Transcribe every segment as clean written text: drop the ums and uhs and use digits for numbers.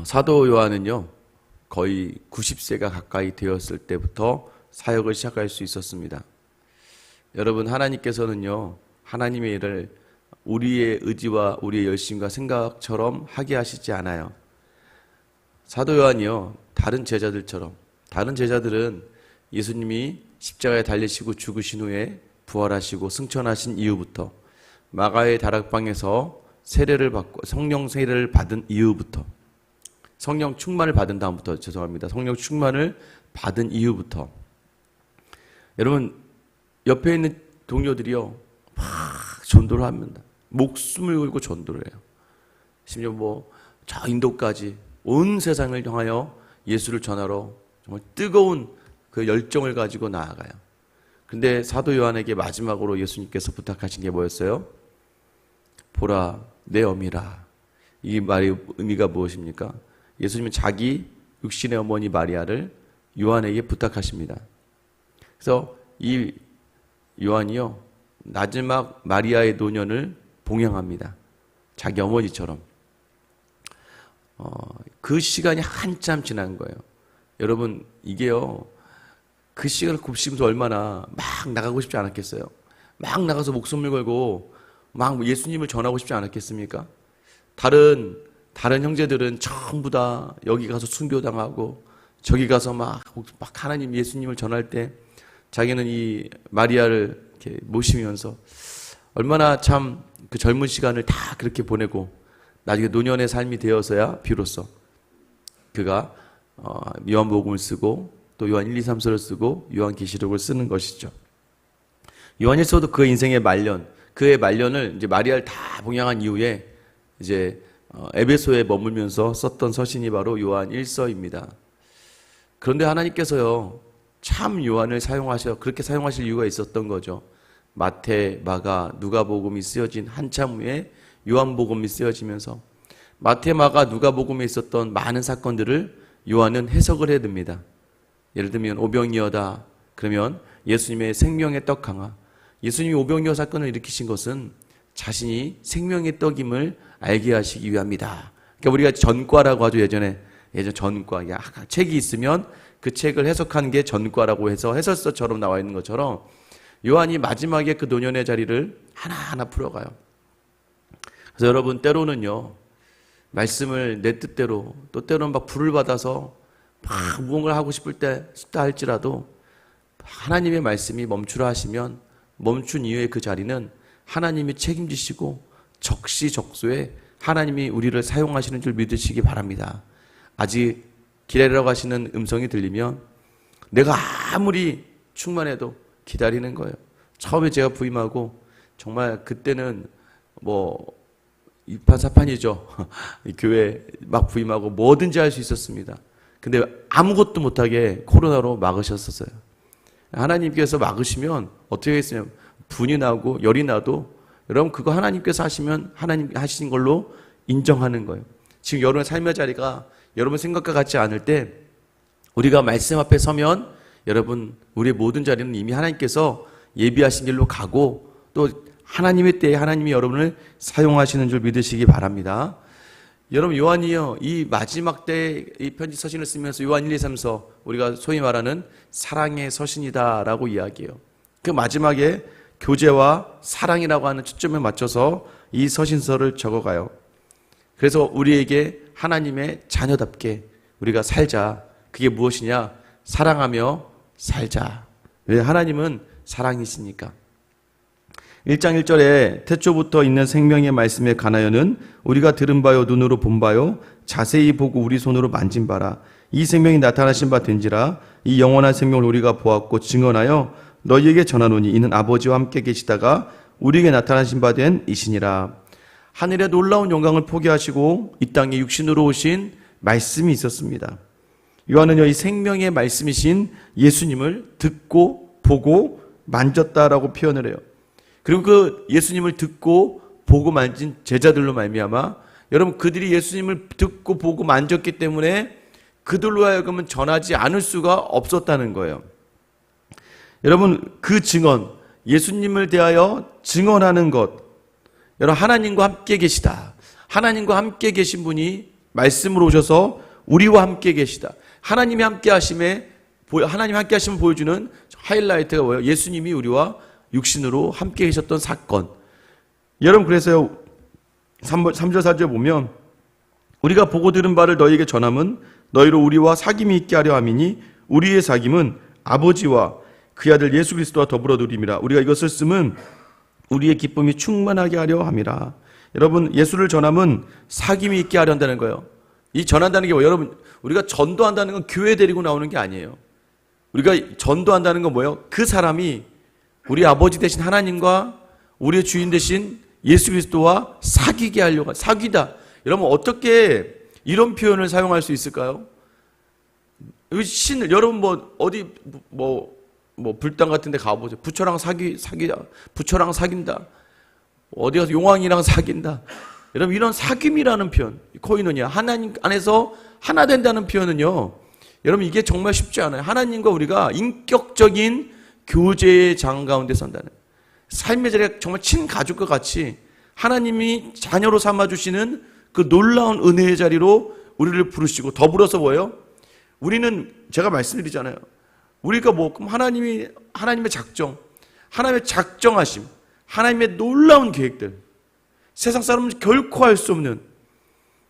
사도 요한은요, 거의 90세가 가까이 되었을 때부터 사역을 시작할 수 있었습니다. 여러분, 하나님께서는요, 하나님의 일을 우리의 의지와 우리의 열심과 생각처럼 하게 하시지 않아요. 사도 요한이요, 다른 제자들은 예수님이 십자가에 달리시고 죽으신 후에 부활하시고 승천하신 이후부터, 마가의 다락방에서 세례를 받고 성령 세례를 받은 이후부터, 성령 충만을 받은 다음부터, 성령 충만을 받은 이후부터, 여러분 옆에 있는 동료들이요 막 전도를 합니다. 목숨을 걸고 전도를 해요. 심지어 저 인도까지 온 세상을 향하여 예수를 전하러 정말 뜨거운 그 열정을 가지고 나아가요. 근데 사도 요한에게 마지막으로 예수님께서 부탁하신 게 뭐였어요? 보라 내 어미라. 이 말의 의미가 무엇입니까? 예수님은 자기 육신의 어머니 마리아를 요한에게 부탁하십니다. 그래서 이 요한이요, 마지막 마리아의 노년을 봉양합니다. 자기 어머니처럼. 그 시간이 한참 지난 거예요. 여러분, 이게요, 그 시간을 곱씹으면서 얼마나 막 나가고 싶지 않았겠어요? 막 나가서 목숨을 걸고 막 예수님을 전하고 싶지 않았겠습니까? 다른 형제들은 전부 다 여기 가서 순교당하고 저기 가서 막 하나님 예수님을 전할 때 자기는 이 마리아를 이렇게 모시면서 얼마나 참 그 젊은 시간을 다 그렇게 보내고 나중에 노년의 삶이 되어서야 비로소 그가 요한복음을 쓰고 또 요한 1, 2, 3서를 쓰고 요한계시록을 쓰는 것이죠. 요한일서도 그 인생의 그의 말년을 이제 마리아를 다 봉양한 이후에 이제 에베소에 머물면서 썼던 서신이 바로 요한 1서입니다. 그런데 하나님께서요, 참 요한을 그렇게 사용하실 이유가 있었던 거죠. 마태, 마가, 누가복음이 쓰여진 한참 후에 요한복음이 쓰여지면서 마태, 마가, 누가복음에 있었던 많은 사건들을 요한은 해석을 해야 됩니다. 예를 들면 오병이어다 그러면 예수님의 생명의 떡 강화, 예수님이 오병이어 사건을 일으키신 것은 자신이 생명의 떡임을 알게 하시기 위함이다. 그러니까 우리가 전과라고 하죠. 예전 전과, 책이 있으면 그 책을 해석하는 게 전과라고 해서 해설서처럼 나와 있는 것처럼 요한이 마지막에 그 노년의 자리를 하나하나 풀어가요. 그래서 여러분, 때로는요, 말씀을 내 뜻대로, 또 때로는 막 불을 받아서 막 무언가를 하고 싶다 할지라도 하나님의 말씀이 멈추라 하시면 멈춘 이후에 그 자리는 하나님이 책임지시고 적시적소에 하나님이 우리를 사용하시는 줄 믿으시기 바랍니다. 아직 기다리라고 하시는 음성이 들리면 내가 아무리 충만해도 기다리는 거예요. 처음에 제가 부임하고 정말 그때는 이판사판이죠. 교회 막 부임하고 뭐든지 할 수 있었습니다. 근데 아무것도 못하게 코로나로 막으셨었어요. 하나님께서 막으시면 어떻게 했으면 분이 나고 열이 나도 여러분 그거 하나님께서 하시면 하나님 하신 걸로 인정하는 거예요. 지금 여러분의 삶의 자리가 여러분 생각과 같지 않을 때 우리가 말씀 앞에 서면 여러분 우리의 모든 자리는 이미 하나님께서 예비하신 길로 가고 또 하나님의 때에 하나님이 여러분을 사용하시는 줄 믿으시기 바랍니다. 여러분 요한이요, 이 마지막 때 이 편지 서신을 쓰면서 요한 1, 2, 3서 우리가 소위 말하는 사랑의 서신이다라고 이야기해요. 그 마지막에 교제와 사랑이라고 하는 초점에 맞춰서 이 서신서를 적어가요. 그래서 우리에게 하나님의 자녀답게 우리가 살자. 그게 무엇이냐? 사랑하며 살자. 왜? 하나님은 사랑이시니까. 1장 1절에 태초부터 있는 생명의 말씀에 관하여는 우리가 들은 바요 눈으로 본 바요 자세히 보고 우리 손으로 만진 바라. 이 생명이 나타나신 바 된지라. 이 영원한 생명을 우리가 보았고 증언하여 너희에게 전하노니 이는 아버지와 함께 계시다가 우리에게 나타나신 바 된 이시니라. 하늘의 놀라운 영광을 포기하시고 이 땅에 육신으로 오신 말씀이 있었습니다. 요한은요, 이 생명의 말씀이신 예수님을 듣고 보고 만졌다라고 표현을 해요. 그리고 그 예수님을 듣고 보고 만진 제자들로 말미암아 여러분 그들이 예수님을 듣고 보고 만졌기 때문에 그들로 하여금은 전하지 않을 수가 없었다는 거예요. 여러분 그 증언, 예수님을 대하여 증언하는 것, 여러분 하나님과 함께 계시다, 하나님과 함께 계신 분이 말씀으로 오셔서 우리와 함께 계시다. 하나님이 함께 하심을 보여주는 하이라이트가 뭐예요? 예수님이 우리와 육신으로 함께 계셨던 사건. 여러분, 그래서요, 3절 4절 보면 우리가 보고 들은 바를 너희에게 전함은 너희로 우리와 사귐이 있게 하려 함이니 우리의 사귐은 아버지와 그 아들 예수 그리스도와 더불어 누림이라. 우리가 이것을 쓰면 우리의 기쁨이 충만하게 하려 함이라. 여러분, 예수를 전함은 사귐이 있게 하려 한다는 거예요. 이 전한다는 게 뭐예요? 여러분, 우리가 전도한다는 건 교회 데리고 나오는 게 아니에요. 우리가 전도한다는 건 뭐예요? 그 사람이 우리 아버지 되신 하나님과 우리의 주인 되신 예수 그리스도와 사귀게 하려고, 사귀다. 여러분, 어떻게 이런 표현을 사용할 수 있을까요? 여러분 어디 불당 같은 데 가보죠. 부처랑 사귀다. 부처랑 사귄다. 어디 가서 용왕이랑 사귄다. 여러분, 이런 사귐이라는 표현, 코이노니아, 하나님 안에서 하나 된다는 표현은요, 여러분, 이게 정말 쉽지 않아요. 하나님과 우리가 인격적인 교제의 장 가운데 선다는, 삶의 자리가 정말 친가족과 같이 하나님이 자녀로 삼아주시는 그 놀라운 은혜의 자리로 우리를 부르시고, 더불어서 뭐예요? 우리는, 제가 말씀드리잖아요. 우리가 그럼 하나님의 작정, 하나님의 작정하심, 하나님의 놀라운 계획들, 세상 사람은 결코 할 수 없는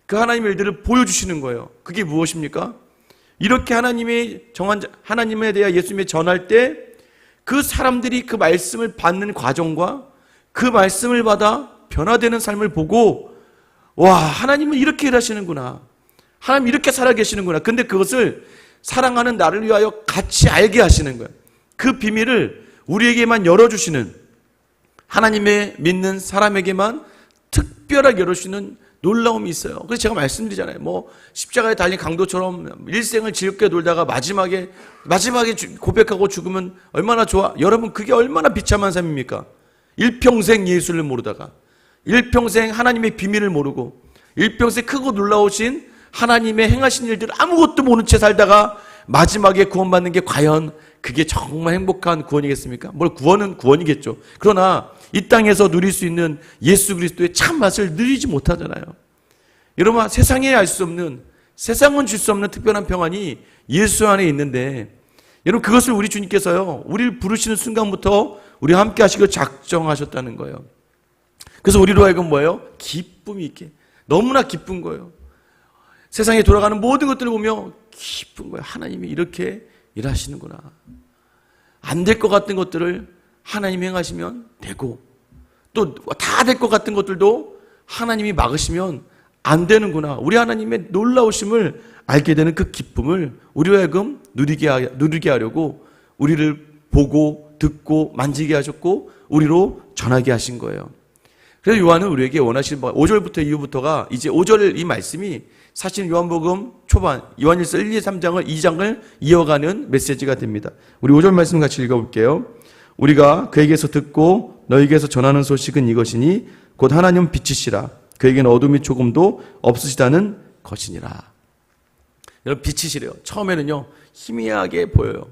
그 하나님의 일들을 보여주시는 거예요. 그게 무엇입니까? 이렇게 하나님에 대해 예수님이 전할 때 그 사람들이 그 말씀을 받는 과정과 그 말씀을 받아 변화되는 삶을 보고, 와, 하나님은 이렇게 일하시는구나. 하나님 이렇게 살아계시는구나. 근데 그것을 사랑하는 나를 위하여 같이 알게 하시는 거예요. 그 비밀을 우리에게만 열어주시는, 하나님의 믿는 사람에게만 특별하게 열어주시는 놀라움이 있어요. 그래서 제가 말씀드리잖아요. 십자가에 달린 강도처럼 일생을 즐겁게 놀다가 마지막에 고백하고 죽으면 얼마나 좋아. 여러분, 그게 얼마나 비참한 삶입니까? 일평생 예수를 모르다가, 일평생 하나님의 비밀을 모르고, 일평생 크고 놀라우신 하나님의 행하신 일들 아무것도 모르는 채 살다가 마지막에 구원받는 게 과연 그게 정말 행복한 구원이겠습니까? 구원은 구원이겠죠. 그러나 이 땅에서 누릴 수 있는 예수 그리스도의 참맛을 누리지 못하잖아요. 여러분, 세상에 알 수 없는, 세상은 줄 수 없는 특별한 평안이 예수 안에 있는데, 여러분, 그것을 우리 주님께서요, 우리를 부르시는 순간부터 우리와 함께 하시기로 작정하셨다는 거예요. 그래서 우리로 하여금 뭐예요? 기쁨이 있게, 너무나 기쁜 거예요. 세상에 돌아가는 모든 것들을 보며 기쁜 거예요. 하나님이 이렇게 일하시는구나. 안 될 것 같은 것들을 하나님이 행하시면 되고, 또 다 될 것 같은 것들도 하나님이 막으시면 안 되는구나. 우리 하나님의 놀라우심을 알게 되는 그 기쁨을 우리와 하여금 누리게 하려고 우리를 보고 듣고 만지게 하셨고 우리로 전하게 하신 거예요. 그래서 요한은 우리에게 원하시는 5절부터 이후부터가, 이제 5절 이 말씀이 사실 요한복음 초반, 요한일서 1, 2, 3장을 2장을 이어가는 메시지가 됩니다. 우리 5절 말씀 같이 읽어볼게요. 우리가 그에게서 듣고 너희에게서 전하는 소식은 이것이니 곧 하나님 빛이시라. 그에게는 어둠이 조금도 없으시다는 것이니라. 여러분, 빛이시래요. 처음에는요, 희미하게 보여요.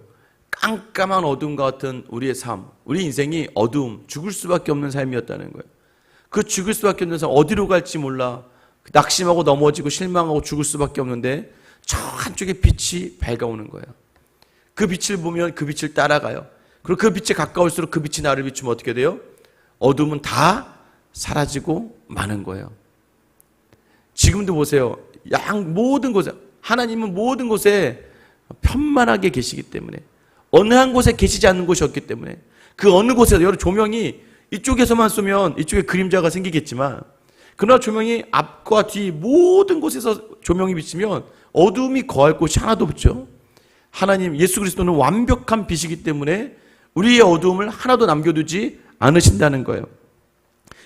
깜깜한 어둠 같은 우리의 삶, 우리 인생이 어두움, 죽을 수밖에 없는 삶이었다는 거예요. 그 죽을 수밖에 없는 삶, 어디로 갈지 몰라 낙심하고 넘어지고 실망하고 죽을 수밖에 없는데 저 한쪽에 빛이 밝아오는 거예요. 그 빛을 보면 그 빛을 따라가요. 그리고 그 빛에 가까울수록 그 빛이 나를 비추면 어떻게 돼요? 어둠은 다 사라지고 마는 거예요. 지금도 보세요. 모든 곳에, 하나님은 모든 곳에 편만하게 계시기 때문에, 어느 한 곳에 계시지 않는 곳이 없기 때문에, 그 어느 곳에서, 여러 조명이 이쪽에서만 쏘면 이쪽에 그림자가 생기겠지만, 그러나 조명이 앞과 뒤 모든 곳에서 조명이 비치면 어둠이 거할 곳이 하나도 없죠. 하나님, 예수 그리스도는 완벽한 빛이기 때문에 우리의 어두움을 하나도 남겨두지 않으신다는 거예요.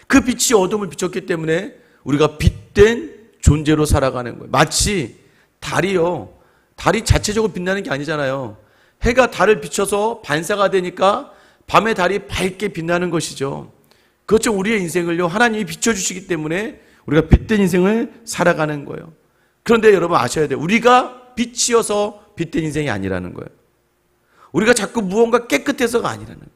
그 빛이 어둠을 비췄기 때문에 우리가 빛된 존재로 살아가는 거예요. 마치 달이요, 달이 자체적으로 빛나는 게 아니잖아요. 해가 달을 비춰서 반사가 되니까 밤에 달이 밝게 빛나는 것이죠. 그렇죠. 우리의 인생을요, 하나님이 비춰주시기 때문에 우리가 빛된 인생을 살아가는 거예요. 그런데 여러분 아셔야 돼요. 우리가 빛이어서 빛된 인생이 아니라는 거예요. 우리가 자꾸 무언가 깨끗해서가 아니라는 거예요.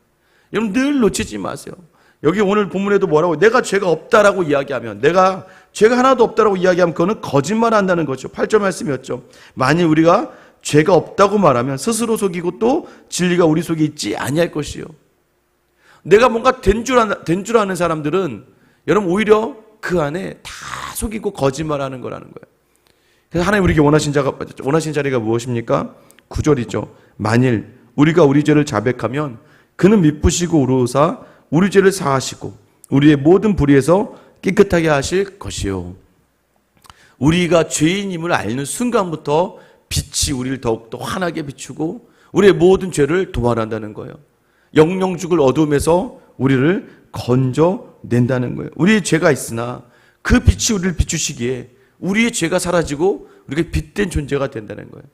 여러분 늘 놓치지 마세요. 여기 오늘 본문에도 뭐라고, 내가 죄가 없다라고 이야기하면, 내가 죄가 하나도 없다라고 이야기하면 그거는 거짓말한다는 거죠. 8절 말씀이었죠. 만일 우리가 죄가 없다고 말하면 스스로 속이고 또 진리가 우리 속에 있지 아니할 것이요. 내가 뭔가 된 줄 아는 사람들은 여러분 오히려 그 안에 다 속이고 거짓말하는 거라는 거예요. 그래서 하나님 우리에게 원하신 자리가 무엇입니까? 9절이죠. 만일 우리가 우리 죄를 자백하면 그는 미쁘시고 의로우사 우리 죄를 사하시고 우리의 모든 불의에서 깨끗하게 하실 것이요. 우리가 죄인임을 알는 순간부터 빛이 우리를 더욱더 환하게 비추고 우리의 모든 죄를 도말한다는 거예요. 영영 죽을 어둠에서 우리를 건져낸다는 거예요. 우리의 죄가 있으나 그 빛이 우리를 비추시기에 우리의 죄가 사라지고 우리가 빛된 존재가 된다는 거예요.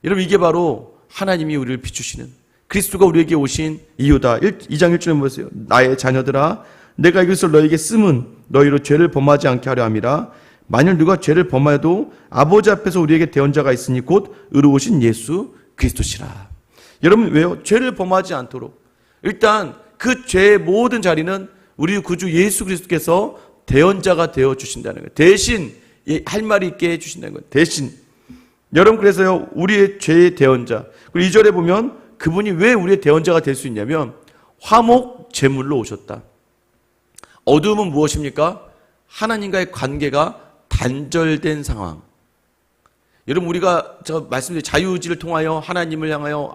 여러분 이게 바로 하나님이 우리를 비추시는 그리스도가 우리에게 오신 이유다. 2장 1절에 보세요. 나의 자녀들아 내가 이것을 너에게 쓰면 너희로 죄를 범하지 않게 하려 함이라. 만일 누가 죄를 범하여도 아버지 앞에서 우리에게 대언자가 있으니 곧 의로우신 예수 그리스도시라. 여러분 왜요? 죄를 범하지 않도록 일단 그 죄의 모든 자리는 우리 구주 예수 그리스도께서 대언자가 되어 주신다는 거예요. 대신 할 말이 있게 해 주신다는 거예요. 대신 여러분 그래서요 우리의 죄의 대언자. 그리고 2절에 보면 그분이 왜 우리의 대언자가 될 수 있냐면 화목 제물로 오셨다. 어두움은 무엇입니까? 하나님과의 관계가 단절된 상황. 여러분 우리가 제가 말씀드린 자유의지를 통하여 하나님을 향하여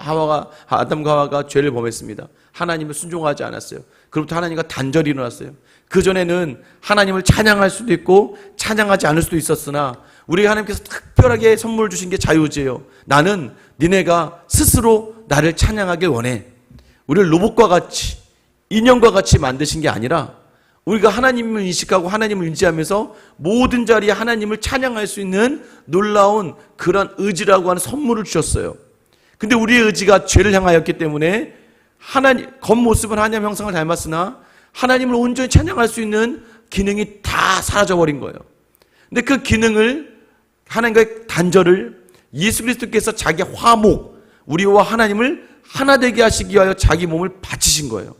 아담과 하와가 죄를 범했습니다. 하나님을 순종하지 않았어요. 그로부터 하나님과 단절이 일어났어요. 그전에는 하나님을 찬양할 수도 있고 찬양하지 않을 수도 있었으나 우리 하나님께서 특별하게 선물 주신 게 자유의지예요. 나는 니네가 스스로 나를 찬양하길 원해. 우리를 로봇과 같이 인형과 같이 만드신 게 아니라 우리가 하나님을 인식하고 하나님을 의지하면서 모든 자리에 하나님을 찬양할 수 있는 놀라운 그런 의지라고 하는 선물을 주셨어요. 근데 우리의 의지가 죄를 향하였기 때문에 하나님 겉모습은 하나님 형상을 닮았으나 하나님을 온전히 찬양할 수 있는 기능이 다 사라져버린 거예요. 근데 그 기능을 하나님과의 단절을 예수 그리스도께서 자기 화목 우리와 하나님을 하나 되게 하시기 위하여 자기 몸을 바치신 거예요.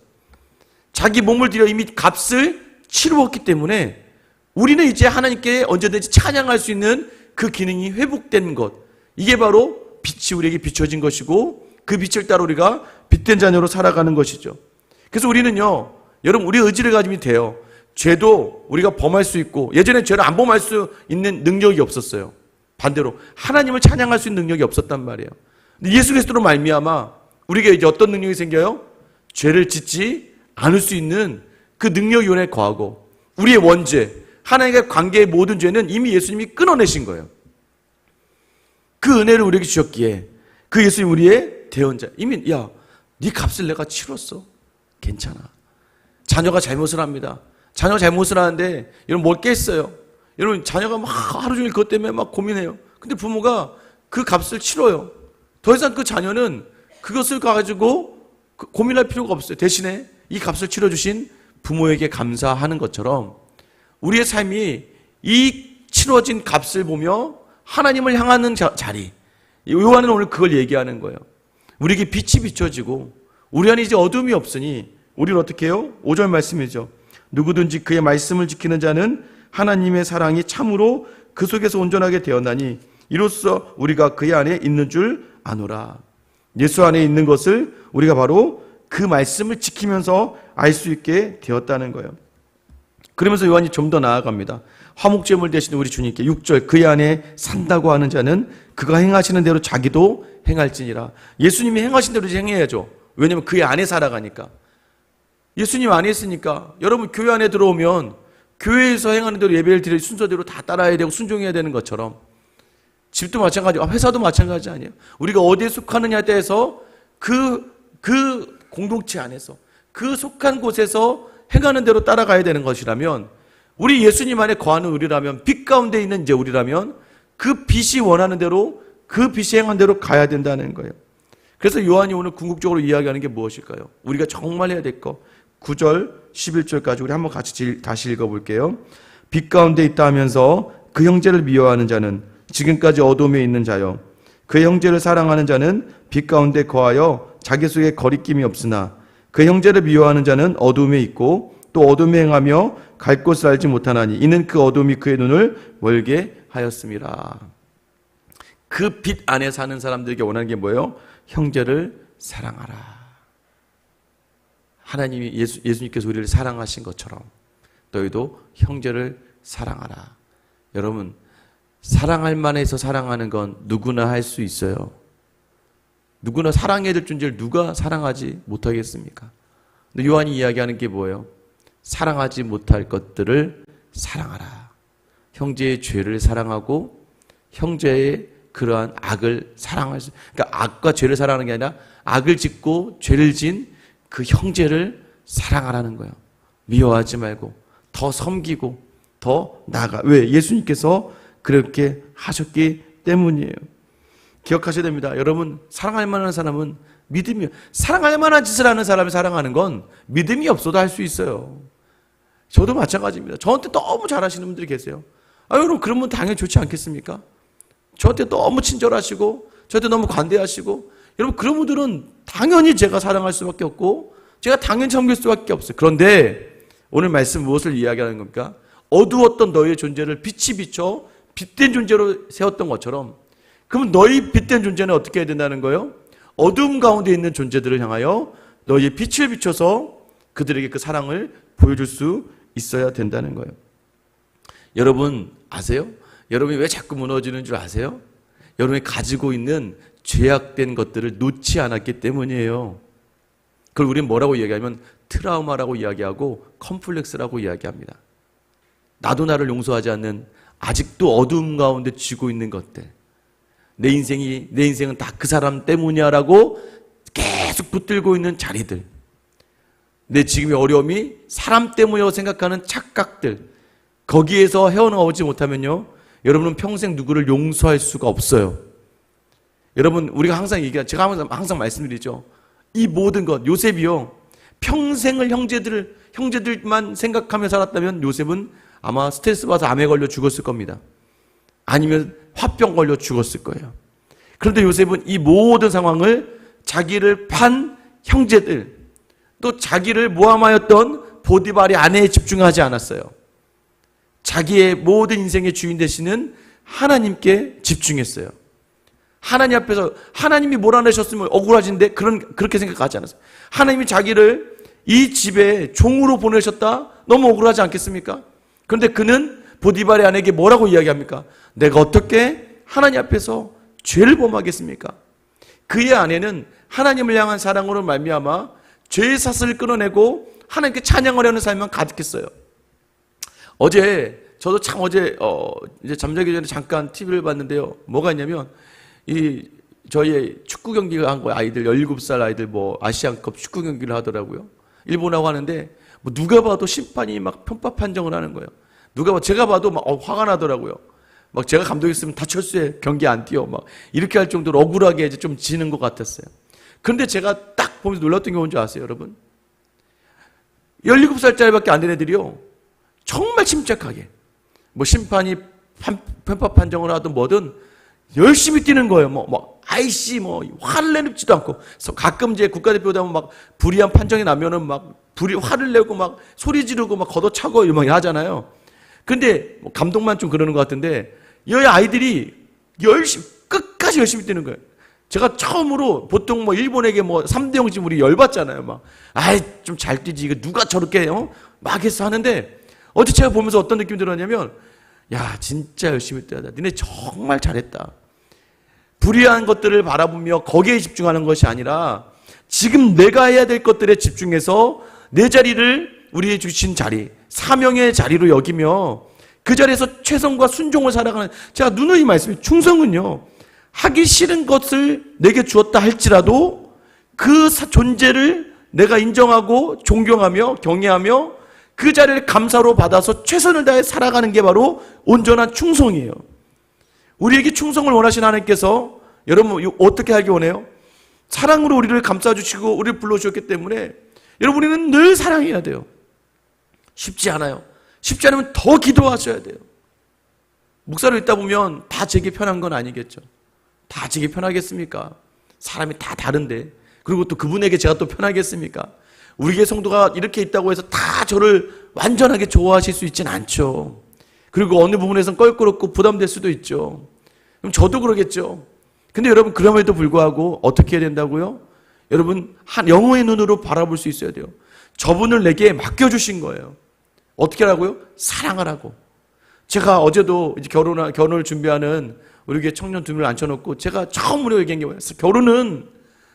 자기 몸을 들여 이미 값을 치루었기 때문에 우리는 이제 하나님께 언제든지 찬양할 수 있는 그 기능이 회복된 것. 이게 바로 빛이 우리에게 비춰진 것이고 그 빛을 따라 우리가 빛된 자녀로 살아가는 것이죠. 그래서 우리는요, 여러분 우리 의지를 가지면 돼요. 죄도 우리가 범할 수 있고 예전에 죄를 안 범할 수 있는 능력이 없었어요. 반대로 하나님을 찬양할 수 있는 능력이 없었단 말이에요. 근데 예수 그리스도로 말미암아 우리에게 이제 어떤 능력이 생겨요? 죄를 짓지 않을 수 있는 그 능력이 은혜에 거하고 우리의 원죄, 하나님과의 관계의 모든 죄는 이미 예수님이 끊어내신 거예요. 그 은혜를 우리에게 주셨기에 그 예수님 우리의 대언자. 이미 네 값을 내가 치렀어. 괜찮아. 자녀가 잘못을 합니다. 자녀가 잘못을 하는데 여러분 뭘 깼어요? 여러분 자녀가 막 하루 종일 그것 때문에 막 고민해요. 근데 부모가 그 값을 치러요. 더 이상 그 자녀는 그것을 가지고 고민할 필요가 없어요. 대신에 이 값을 치러주신 부모에게 감사하는 것처럼 우리의 삶이 이 치러진 값을 보며 하나님을 향하는 자리. 요한은 오늘 그걸 얘기하는 거예요. 우리에게 빛이 비춰지고 우리 안에 이제 어둠이 없으니 우리는 어떻게 해요? 5절 말씀이죠. 누구든지 그의 말씀을 지키는 자는 하나님의 사랑이 참으로 그 속에서 온전하게 되었나니 이로써 우리가 그의 안에 있는 줄 아노라. 예수 안에 있는 것을 우리가 바로 그 말씀을 지키면서 알 수 있게 되었다는 거예요. 그러면서 요한이 좀 더 나아갑니다. 화목제물 되시는 우리 주님께 6절 그의 안에 산다고 하는 자는 그가 행하시는 대로 자기도 행할지니라. 예수님이 행하신 대로 행해야죠. 왜냐하면 그의 안에 살아가니까. 예수님 안에 있으니까 여러분 교회 안에 들어오면 교회에서 행하는 대로 예배를 드릴 순서대로 다 따라야 되고 순종해야 되는 것처럼 집도 마찬가지고 회사도 마찬가지 아니에요. 우리가 어디에 속하느냐에 대해서 그 공동체 안에서 그 속한 곳에서 행하는 대로 따라가야 되는 것이라면 우리 예수님 안에 거하는 우리라면 빛 가운데 있는 이제 우리라면 그 빛이 원하는 대로 그 빛이 행한 대로 가야 된다는 거예요. 그래서 요한이 오늘 궁극적으로 이야기하는 게 무엇일까요? 우리가 정말 해야 될 거 9절 11절까지 우리 한번 같이 다시 읽어볼게요. 빛 가운데 있다 하면서 그 형제를 미워하는 자는 지금까지 어둠에 있는 자요 그 형제를 사랑하는 자는 빛 가운데 거하여 자기 속에 거리낌이 없으나 그 형제를 미워하는 자는 어둠에 있고 또 어둠에 행하며 갈 곳을 알지 못하나니 이는 그 어둠이 그의 눈을 멀게 하였음이라. 그 빛 안에 사는 사람들에게 원하는 게 뭐예요? 형제를 사랑하라. 하나님이 예수님께서 우리를 사랑하신 것처럼 너희도 형제를 사랑하라. 여러분, 사랑할 만해서 사랑하는 건 누구나 할 수 있어요. 누구나 사랑해야 될 존재를 누가 사랑하지 못하겠습니까? 근데 요한이 이야기하는 게 뭐예요? 사랑하지 못할 것들을 사랑하라. 형제의 죄를 사랑하고 형제의 그러한 악을 사랑할 수, 그러니까 악과 죄를 사랑하는 게 아니라 악을 짓고 죄를 진 그 형제를 사랑하라는 거예요. 미워하지 말고 더 섬기고 더 나아가. 왜? 예수님께서 그렇게 하셨기 때문이에요. 기억하셔야 됩니다. 여러분, 사랑할 만한 사람은 믿음이, 사랑할 만한 짓을 하는 사람이 사랑하는 건 믿음이 없어도 할 수 있어요. 저도 마찬가지입니다. 저한테 너무 잘하시는 분들이 계세요. 여러분, 그러면 당연히 좋지 않겠습니까? 저한테 너무 친절하시고 저한테 너무 관대하시고, 여러분, 그런 분들은 당연히 제가 사랑할 수밖에 없고 제가 당연히 섬길 수밖에 없어요. 그런데 오늘 말씀 무엇을 이야기하는 겁니까? 어두웠던 너희의 존재를 빛이 비춰 빛된 존재로 세웠던 것처럼, 그러면 너희 빛된 존재는 어떻게 해야 된다는 거예요? 어두움 가운데 있는 존재들을 향하여 너희의 빛을 비춰서 그들에게 그 사랑을 보여줄 수 있어야 된다는 거예요. 여러분 아세요? 여러분이 왜 자꾸 무너지는 줄 아세요? 여러분이 가지고 있는 죄악된 것들을 놓지 않았기 때문이에요. 그걸 우리는 뭐라고 이야기하면 트라우마라고 이야기하고 컴플렉스라고 이야기합니다. 나도 나를 용서하지 않는, 아직도 어두움 가운데 쥐고 있는 것들, 내 인생은 다 그 사람 때문이야라고 계속 붙들고 있는 자리들, 내 지금의 어려움이 사람 때문이라고 생각하는 착각들, 거기에서 헤어나오지 못하면요, 여러분은 평생 누구를 용서할 수가 없어요. 여러분, 우리가 항상 제가 항상 말씀드리죠. 이 모든 것, 요셉이요, 평생을 형제들만 생각하며 살았다면 요셉은 아마 스트레스 받아서 암에 걸려 죽었을 겁니다. 아니면 화병 걸려 죽었을 거예요. 그런데 요셉은 이 모든 상황을 자기를 판 형제들, 또 자기를 모함하였던 보디발의 아내에 집중하지 않았어요. 자기의 모든 인생의 주인 되시는 하나님께 집중했어요. 하나님 앞에서 하나님이 몰아내셨으면 억울하신데 그렇게 생각하지 않았어요. 하나님이 자기를 이 집에 종으로 보내셨다? 너무 억울하지 않겠습니까? 그런데 그는 보디발의 아내에게 뭐라고 이야기합니까? 내가 어떻게 하나님 앞에서 죄를 범하겠습니까? 그의 아내는 하나님을 향한 사랑으로 말미암아 죄의 사슬을 끊어내고 하나님께 찬양하려는 삶만 가득했어요. 어제 저도 참 이제 잠자기 전에 잠깐 TV를 봤는데요. 뭐가 있냐면 저희 축구 경기를 한 거예요. 아이들 17살 아이들 아시안컵 축구 경기를 하더라고요. 일본하고 하는데 누가 봐도 심판이 막 편파 판정을 하는 거예요. 제가 봐도 막 화가 나더라고요. 막 제가 감독이었으면 다 철수해, 경기 안 뛰어, 막 이렇게 할 정도로 억울하게 이제 좀 지는 것 같았어요. 그런데 제가 딱 보면서 놀랐던 게 뭔지 아세요, 여러분? 17살짜리밖에 안 된 애들이요, 정말 침착하게 심판이 편파 판정을 하든 뭐든 열심히 뛰는 거예요. 아이씨 화를 내놓지도 않고, 가끔 이제 국가대표도 하면 막 불이한 판정이 나면은 막 화를 내고 막 소리 지르고 막 걷어차고 이렇게 하잖아요. 근데 감독만 좀 그러는 것 같은데 이 아이들이 끝까지 열심히 뛰는 거예요. 제가 처음으로 보통 일본에게 3대 0쯤 우리 열받잖아요. 좀 잘 뛰지, 이거 누가 저렇게 막 해서 하는데, 어제 제가 보면서 어떤 느낌이 들었냐면, 야, 진짜 열심히 뛰었다. 니네 정말 잘했다. 불의한 것들을 바라보며 거기에 집중하는 것이 아니라 지금 내가 해야 될 것들에 집중해서 내 자리를, 우리의 주신 자리, 사명의 자리로 여기며 그 자리에서 최선과 순종을 살아가는, 제가 누누이 말씀해요. 충성은요, 하기 싫은 것을 내게 주었다 할지라도 그 존재를 내가 인정하고 존경하며 경외하며 그 자리를 감사로 받아서 최선을 다해 살아가는 게 바로 온전한 충성이에요. 우리에게 충성을 원하시는 하나님께서 여러분 어떻게 하기 원해요? 사랑으로 우리를 감싸주시고 우리를 불러주셨기 때문에 여러분, 우리는 늘 사랑해야 돼요. 쉽지 않아요. 쉽지 않으면 더 기도하셔야 돼요. 목사를 있다 보면 다 제게 편한 건 아니겠죠. 다 제게 편하겠습니까? 사람이 다 다른데, 그리고 또 그분에게 제가 또 편하겠습니까? 우리 교회 성도가 이렇게 있다고 해서 다 저를 완전하게 좋아하실 수 있진 않죠. 그리고 어느 부분에선 껄끄럽고 부담될 수도 있죠. 그럼 저도 그러겠죠. 근데 여러분, 그럼에도 불구하고 어떻게 해야 된다고요? 여러분, 한 영혼의 눈으로 바라볼 수 있어야 돼요. 저분을 내게 맡겨주신 거예요. 어떻게 하라고요? 사랑하라고. 제가 어제도 이제 결혼을 준비하는 우리 교회 청년 2명을 앉혀놓고 제가 처음으로 얘기한 게 뭐였어요? 결혼은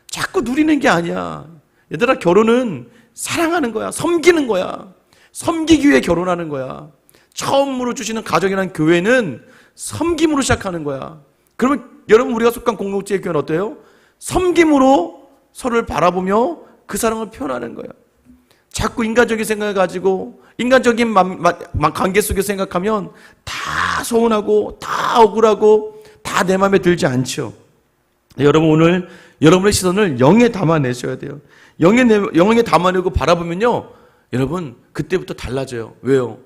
자꾸 누리는 게 아니야. 얘들아, 결혼은 사랑하는 거야. 섬기는 거야. 섬기기 위해 결혼하는 거야. 처음으로 주시는 가정이라는 교회는 섬김으로 시작하는 거야. 그러면 여러분, 우리가 속한 공동체의 교회는 어때요? 섬김으로 서로를 바라보며 그 사랑을 표현하는 거야. 자꾸 인간적인 생각을 가지고 인간적인 관계 속에 생각하면 다 서운하고 다 억울하고 다 내 마음에 들지 않죠. 여러분, 오늘 여러분의 시선을 영에 담아내셔야 돼요. 영에 담아내고 바라보면요, 여러분, 그때부터 달라져요. 왜요?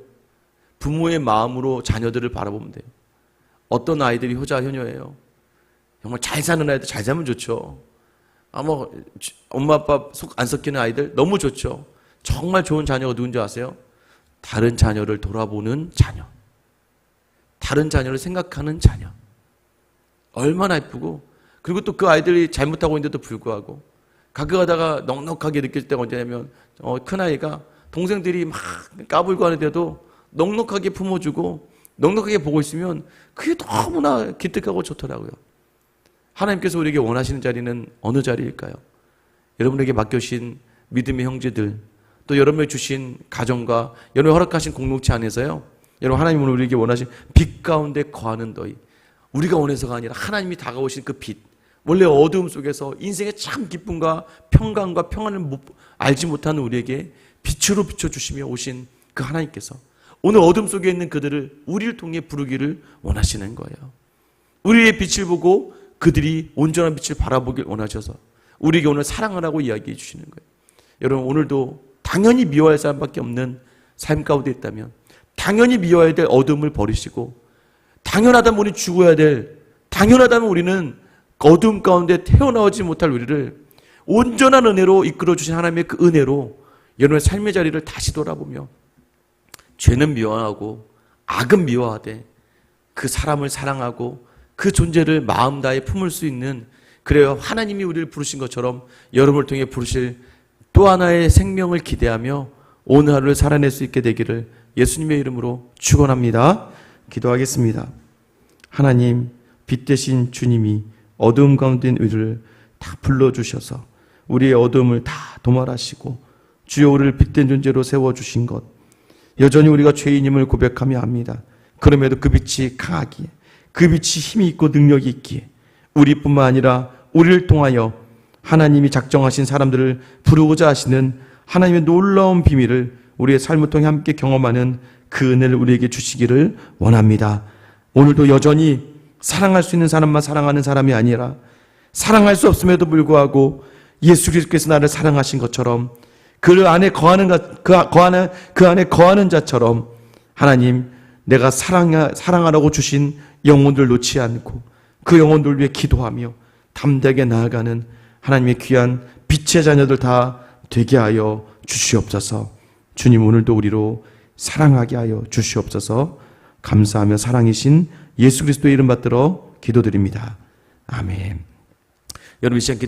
부모의 마음으로 자녀들을 바라보면 돼요. 어떤 아이들이 효자효녀예요? 정말 잘 사는 아이들 잘 살면 좋죠. 엄마 아빠 속 안 섞이는 아이들 너무 좋죠. 정말 좋은 자녀가 누군지 아세요? 다른 자녀를 돌아보는 자녀. 다른 자녀를 생각하는 자녀. 얼마나 예쁘고, 그리고 또 그 아이들이 잘못하고 있는데도 불구하고 가끔가다가 넉넉하게 느낄 때가 언제냐면 큰아이가 동생들이 막 까불고 하는데도 넉넉하게 품어주고 넉넉하게 보고 있으면 그게 너무나 기특하고 좋더라고요. 하나님께서 우리에게 원하시는 자리는 어느 자리일까요? 여러분에게 맡겨주신 믿음의 형제들, 또 여러분에게 주신 가정과 여러분이 허락하신 공동체 안에서요, 여러분, 하나님은 우리에게 원하신 빛 가운데 거하는 너희, 우리가 원해서가 아니라 하나님이 다가오신 그 빛, 원래 어두움 속에서 인생의 참 기쁨과 평강과 평안을 알지 못하는 우리에게 빛으로 비춰주시며 오신 그 하나님께서 오늘 어둠 속에 있는 그들을 우리를 통해 부르기를 원하시는 거예요. 우리의 빛을 보고 그들이 온전한 빛을 바라보길 원하셔서 우리에게 오늘 사랑하라고 이야기해 주시는 거예요. 여러분, 오늘도 당연히 미워할 사람밖에 없는 삶 가운데 있다면 당연히 미워해야 될 어둠을 버리시고, 당연하다면 우리 죽어야 될, 당연하다면 우리는 어둠 가운데 태어나오지 못할 우리를 온전한 은혜로 이끌어주신 하나님의 그 은혜로 여러분의 삶의 자리를 다시 돌아보며 죄는 미워하고 악은 미워하되 그 사람을 사랑하고 그 존재를 마음 다해 품을 수 있는, 그래요, 하나님이 우리를 부르신 것처럼 여러분을 통해 부르실 또 하나의 생명을 기대하며 오늘 하루를 살아낼 수 있게 되기를 예수님의 이름으로 축원합니다. 기도하겠습니다. 하나님, 빛 대신 주님이 어두움 가운데 있는 우리를 다 불러주셔서 우리의 어두움을 다 도말하시고 주여 우리를 빛된 존재로 세워주신 것, 여전히 우리가 죄인임을 고백하며 합니다. 그럼에도 그 빛이 강하기에, 그 빛이 힘이 있고 능력이 있기에 우리뿐만 아니라 우리를 통하여 하나님이 작정하신 사람들을 부르고자 하시는 하나님의 놀라운 비밀을 우리의 삶을 통해 함께 경험하는 그 은혜를 우리에게 주시기를 원합니다. 오늘도 여전히 사랑할 수 있는 사람만 사랑하는 사람이 아니라 사랑할 수 없음에도 불구하고 예수 그리스도께서 나를 사랑하신 것처럼 그 안에 거하는 자처럼 하나님, 내가 사랑하라고 주신 영혼들 놓지 않고 그 영혼들 위해 기도하며 담대하게 나아가는 하나님의 귀한 빛의 자녀들 다 되게 하여 주시옵소서. 주님, 오늘도 우리로 사랑하게 하여 주시옵소서. 감사하며 사랑이신 예수 그리스도의 이름 받들어 기도드립니다. 아멘. 여러분, 이 시간